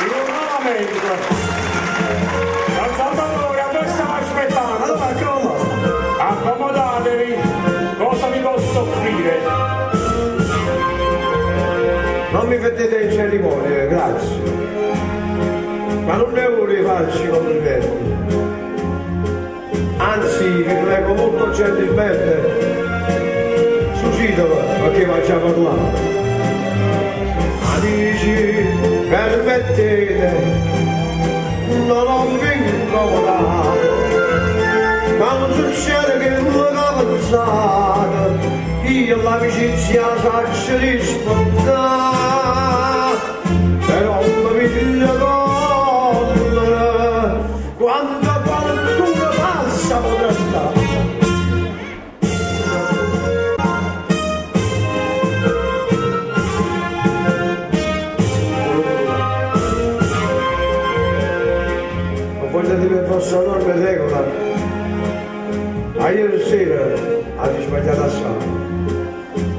America. San Salvatore, a noi stiamo aspettando. Allora, come? Accomodatevi, cosa vi posso offrire? Non mi mettete in cerimonie, grazie. Ma non ne vorrei farci complimenti. Anzi, vi prego molto gentilmente, suscitelo perché facciamo parlare. Amici, permettete, non vi incomodate, ma non succede che voi la pensate, io l'amicizia faccio rispettare, però non mi figlio correre, quando qualcuno passa potrà stare. Per vostra norma e regola, a ieri sera avete sbagliato assai,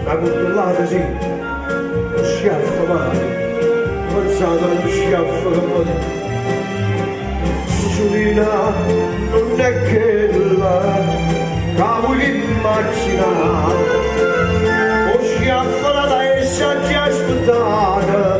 ma controllate sì, lo schiaffo male, pensate allo schiaffo che potete. Giulina non è che la voi immaginate, lo schiaffo la testa già aspettata.